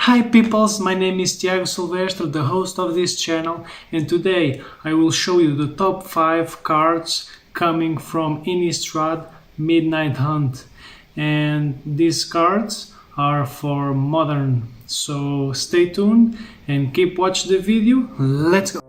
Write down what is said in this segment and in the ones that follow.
Hi peoples, my name is Tiago Silvestre, the host of this channel, and today I will show you the top 5 cards coming from Innistrad Midnight Hunt. And these cards are for modern, so stay tuned and keep watching the video. Let's go!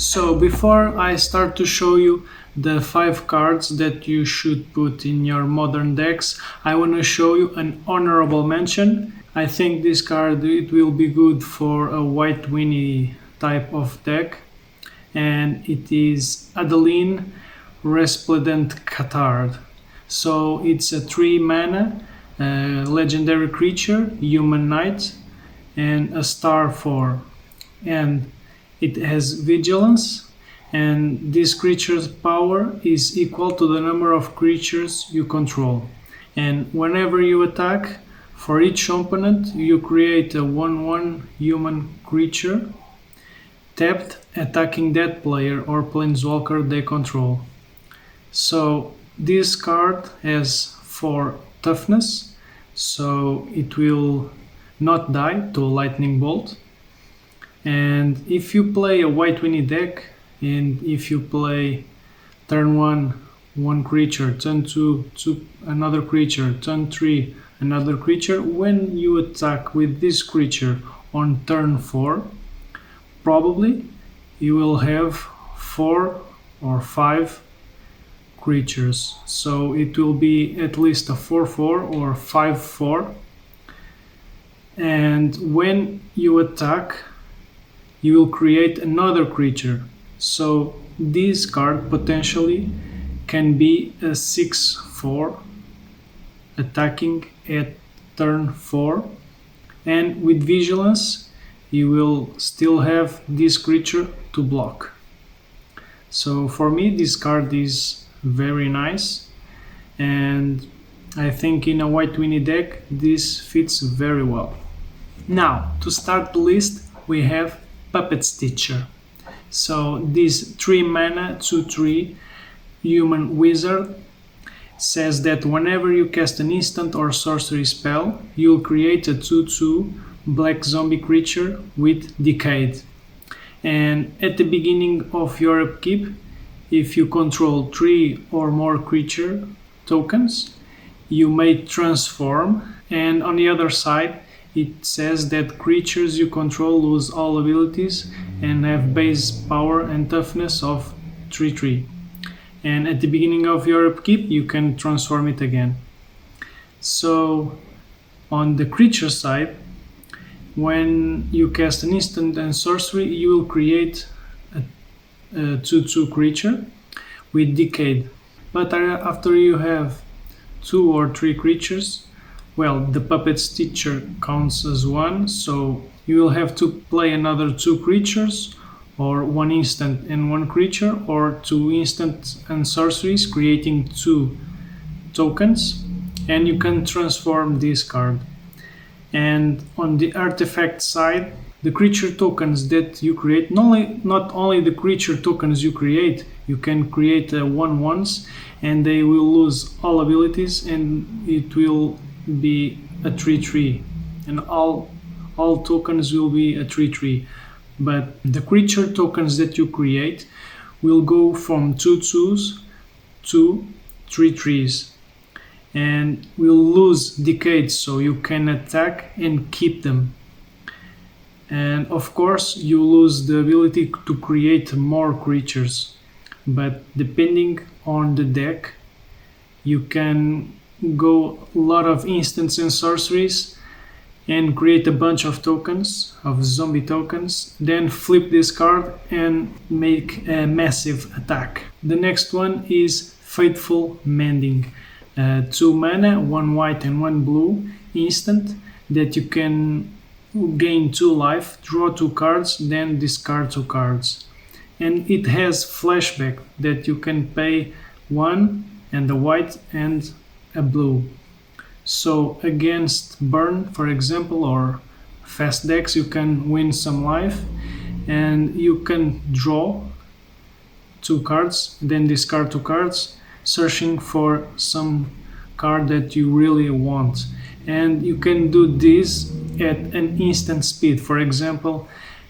So before I start to show you the 5 cards that you should put in your modern decks, I want to show you an honorable mention. I think this card it will be good for a White Winnie type of deck, and it is Adeline Resplendent Catard. So it's a 3 mana legendary creature, human knight, and a star 4, and it has vigilance, and this creature's power is equal to the number of creatures you control. And whenever you attack, for each opponent you create a 1/1 human creature tapped, attacking that player or planeswalker they control. So this card has 4 toughness, so it will not die to a lightning bolt. And if you play a White Winnie deck, and if you play turn 1 creature, turn 2 another creature, turn 3 another creature, when you attack with this creature on turn 4, probably you will have 4 or 5 creatures, so it will be at least a 4/4 or 5/4. And when you attack, you will create another creature. So this card potentially can be a 6/4 attacking at turn 4, and with vigilance you will still have this creature to block. So for me this card is very nice, and I think in a White Winnie deck this fits very well. Now to start the list we have Puppet Stitcher. So this 3 mana 2/3 human wizard says that whenever you cast an instant or sorcery spell, you'll create a 2/2 black zombie creature with Decayed. And at the beginning of your upkeep, if you control 3 or more creature tokens, you may transform, and on the other side it says that creatures you control lose all abilities and have base power and toughness of 3/3. And at the beginning of your upkeep, you can transform it again. So on the creature side, when you cast an instant and sorcery, you will create a 2/2 creature with Decayed. But after you have 2 or 3 creatures, well, the Puppet Stitcher counts as 1, so you will have to play another 2 creatures, or 1 instant and 1 creature, or 2 instant and sorceries, creating 2 tokens, and you can transform this card. And on the artifact side, the creature tokens that you create, not only the creature tokens you create, you can create 1/1s, and they will lose all abilities, and it will be a 3/3, and all tokens will be a 3/3. But the creature tokens that you create will go from 2/2s to 3/3s, and will lose Decayed, so you can attack and keep them. And of course you lose the ability to create more creatures, but depending on the deck you can go a lot of instants and sorceries and create a bunch of tokens, of zombie tokens, then flip this card and make a massive attack. The next one is Fateful Mending. 2 mana, 1 white and 1 blue instant that you can gain 2 life, draw 2 cards, then discard 2 cards. And it has flashback that you can pay 1 and a white and a blue. So against burn, for example, or fast decks, you can win some life, and you can draw 2 cards, then discard 2 cards, searching for some card that you really want. And you can do this at an instant speed. For example,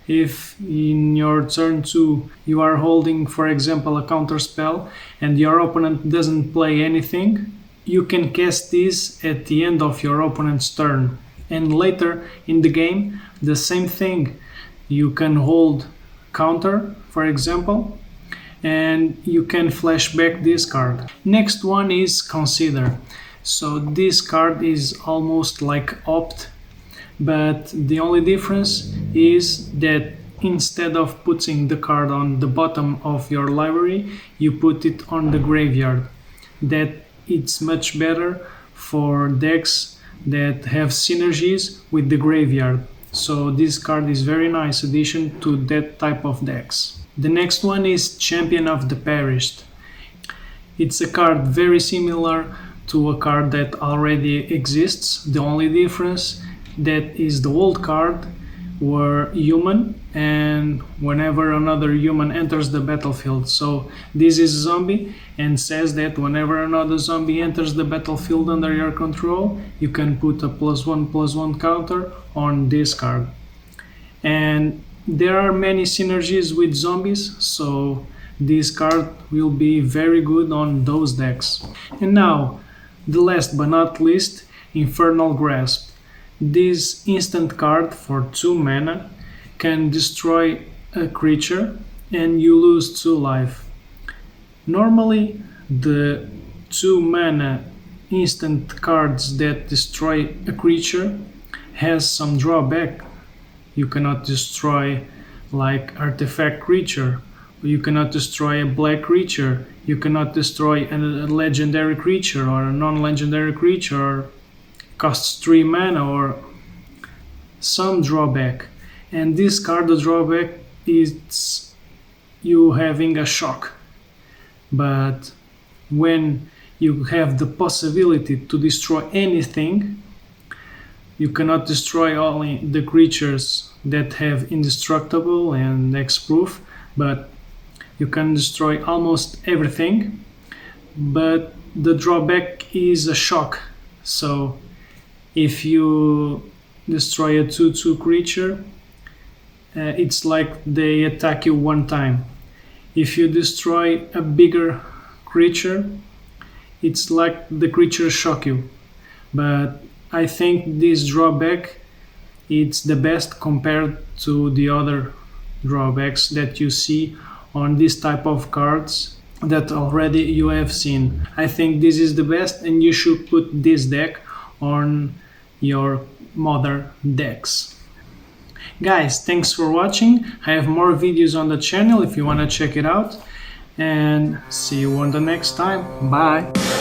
if in your turn 2 you are holding, for example, a counter spell and your opponent doesn't play anything, you can cast this at the end of your opponent's turn. And later in the game, the same thing. You can hold counter, for example, and you can flash back this card. Next one is Consider. So this card is almost like Opt, but the only difference is that instead of putting the card on the bottom of your library, you put it on the graveyard. That it's much better for decks that have synergies with the graveyard. So this card is very nice addition to that type of decks. The next one is Champion of the Perished. It's a card very similar to a card that already exists. The only difference that is the old card were human, and whenever another human enters the battlefield. So this is zombie and says that whenever another zombie enters the battlefield under your control, you can put a +1/+1 counter on this card. And there are many synergies with zombies, so this card will be very good on those decks. And now, the last but not least, Infernal Grasp. This instant card for 2 mana can destroy a creature and you lose 2 life. Normally, the 2 mana instant cards that destroy a creature has some drawback. You cannot destroy like artifact creature, you cannot destroy a black creature, you cannot destroy a legendary creature or a non-legendary creature, or costs 3 mana or some drawback. And this card, the drawback is you having a shock. But when you have the possibility to destroy anything, you cannot destroy only the creatures that have indestructible and hexproof, but you can destroy almost everything. But the drawback is a shock. So if you destroy a 2/2 creature, it's like they attack you 1 time. If you destroy a bigger creature, it's like the creature shock you. But I think this drawback it's the best compared to the other drawbacks that you see on this type of cards that already you have seen. I think this is the best, and you should put this deck on your modern decks. Guys, thanks for watching. I have more videos on the channel if you want to check it out, and see you on the next time. Bye.